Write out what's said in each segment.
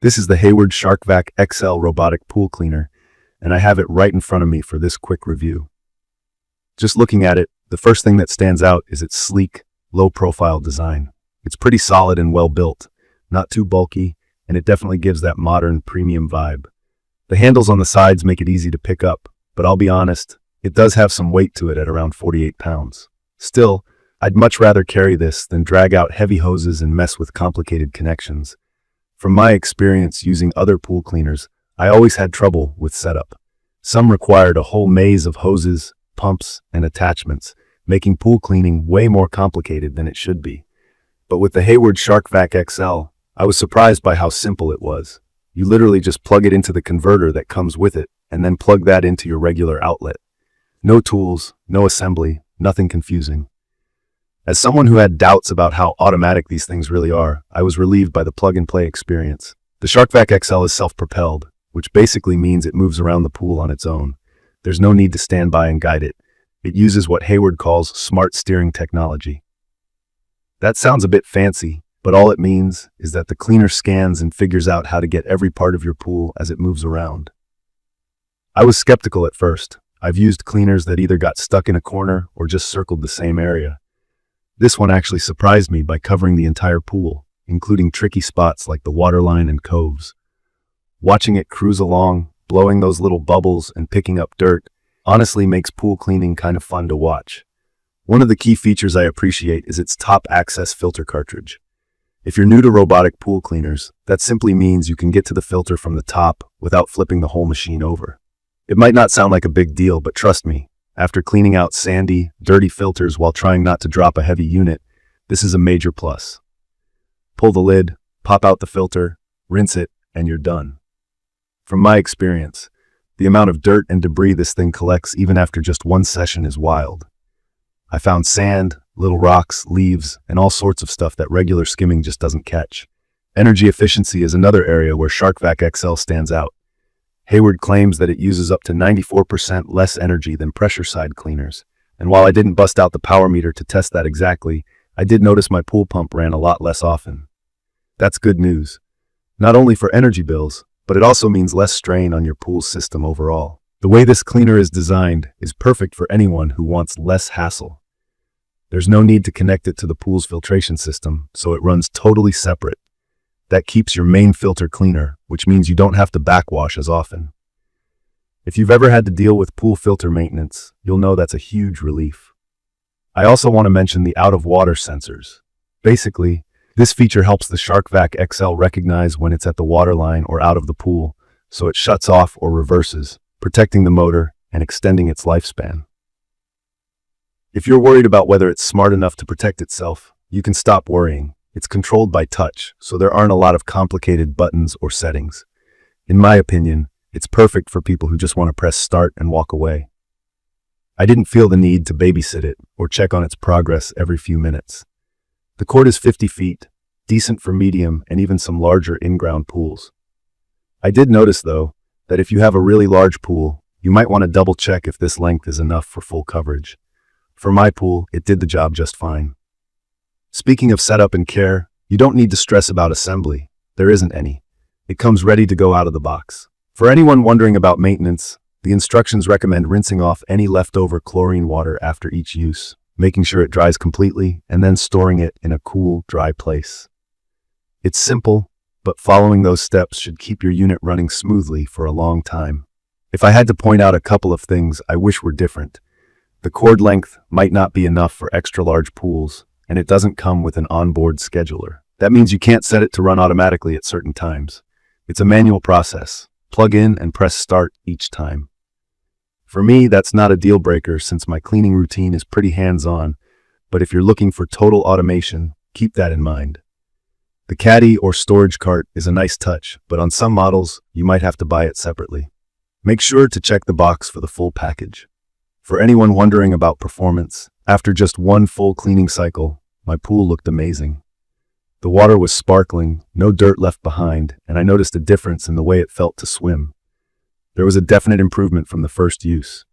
This is the Hayward SharkVac XL robotic pool cleaner, and I have it right in front of me for this quick review. Just looking at it, the first thing that stands out is its sleek, low-profile design. It's pretty solid and well-built, not too bulky, and it definitely gives that modern, premium vibe. The handles on the sides make it easy to pick up, but I'll be honest, it does have some weight to it at around 48 pounds. Still, I'd much rather carry this than drag out heavy hoses and mess with complicated connections. From my experience using other pool cleaners, I always had trouble with setup. Some required a whole maze of hoses, pumps, and attachments, making pool cleaning way more complicated than it should be. But with the Hayward SharkVac XL, I was surprised by how simple it was. You literally just plug it into the converter that comes with it, and then plug that into your regular outlet. No tools, no assembly, nothing confusing. As someone who had doubts about how automatic these things really are, I was relieved by the plug-and-play experience. The SharkVac XL is self-propelled, which basically means it moves around the pool on its own. There's no need to stand by and guide it. It uses what Hayward calls smart steering technology. That sounds a bit fancy, but all it means is that the cleaner scans and figures out how to get every part of your pool as it moves around. I was skeptical at first. I've used cleaners that either got stuck in a corner or just circled the same area. This one actually surprised me by covering the entire pool, including tricky spots like the waterline and coves. Watching it cruise along, blowing those little bubbles and picking up dirt, honestly makes pool cleaning kind of fun to watch. One of the key features I appreciate is its top access filter cartridge. If you're new to robotic pool cleaners, that simply means you can get to the filter from the top without flipping the whole machine over. It might not sound like a big deal, but trust me, after cleaning out sandy, dirty filters while trying not to drop a heavy unit, this is a major plus. Pull the lid, pop out the filter, rinse it, and you're done. From my experience, the amount of dirt and debris this thing collects even after just one session is wild. I found sand, little rocks, leaves, and all sorts of stuff that regular skimming just doesn't catch. Energy efficiency is another area where SharkVac XL stands out. Hayward claims that it uses up to 94% less energy than pressure-side cleaners, and while I didn't bust out the power meter to test that exactly, I did notice my pool pump ran a lot less often. That's good news, not only for energy bills, but it also means less strain on your pool system overall. The way this cleaner is designed is perfect for anyone who wants less hassle. There's no need to connect it to the pool's filtration system, so it runs totally separate. That keeps your main filter cleaner, which means you don't have to backwash as often. If you've ever had to deal with pool filter maintenance, you'll know that's a huge relief. I also want to mention the out-of-water sensors. Basically, this feature helps the SharkVac XL recognize when it's at the waterline or out of the pool, so it shuts off or reverses, protecting the motor and extending its lifespan. If you're worried about whether it's smart enough to protect itself, you can stop worrying. It's controlled by touch, so there aren't a lot of complicated buttons or settings. In my opinion, it's perfect for people who just want to press start and walk away. I didn't feel the need to babysit it or check on its progress every few minutes. The cord is 50 feet, decent for medium and even some larger in-ground pools. I did notice, though, that if you have a really large pool, you might want to double-check if this length is enough for full coverage. For my pool, it did the job just fine. Speaking of setup and care, you don't need to stress about assembly. There isn't any. It comes ready to go out of the box. For anyone wondering about maintenance, the instructions recommend rinsing off any leftover chlorine water after each use, making sure it dries completely, and then storing it in a cool, dry place. It's simple, but following those steps should keep your unit running smoothly for a long time. If I had to point out a couple of things I wish were different, the cord length might not be enough for extra large pools, and it doesn't come with an onboard scheduler. That means you can't set it to run automatically at certain times. It's a manual process. Plug in and press start each time. For me, that's not a deal breaker since my cleaning routine is pretty hands-on, but if you're looking for total automation, keep that in mind. The caddy or storage cart is a nice touch, but on some models, you might have to buy it separately. Make sure to check the box for the full package. For anyone wondering about performance, after just one full cleaning cycle, my pool looked amazing. The water was sparkling, no dirt left behind, and I noticed a difference in the way it felt to swim. There was a definite improvement from the first use.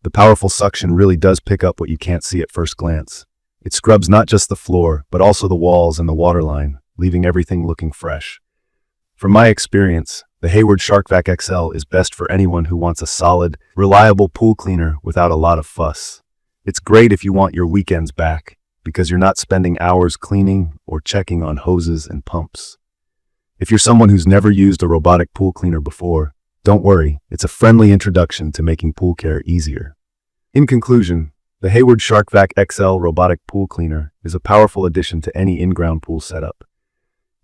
The powerful suction really does pick up what you can't see at first glance. It scrubs not just the floor, but also the walls and the waterline, leaving everything looking fresh. From my experience, the Hayward SharkVac XL is best for anyone who wants a solid, reliable pool cleaner without a lot of fuss. It's great if you want your weekends back, because you're not spending hours cleaning or checking on hoses and pumps. If you're someone who's never used a robotic pool cleaner before, don't worry, it's a friendly introduction to making pool care easier. In conclusion, the Hayward SharkVac XL robotic pool cleaner is a powerful addition to any in-ground pool setup.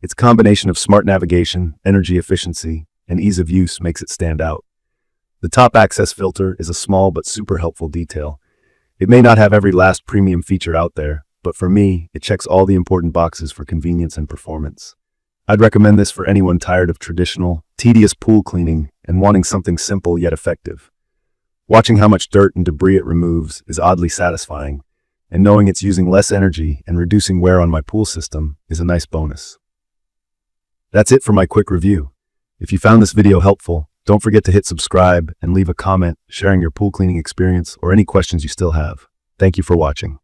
Its combination of smart navigation, energy efficiency, and ease of use makes it stand out. The top access filter is a small but super helpful detail. It may not have every last premium feature out there, but for me, it checks all the important boxes for convenience and performance. I'd recommend this for anyone tired of traditional, tedious pool cleaning and wanting something simple yet effective. Watching how much dirt and debris it removes is oddly satisfying, and knowing it's using less energy and reducing wear on my pool system is a nice bonus. That's it for my quick review. If you found this video helpful, don't forget to hit subscribe and leave a comment sharing your pool cleaning experience or any questions you still have. Thank you for watching.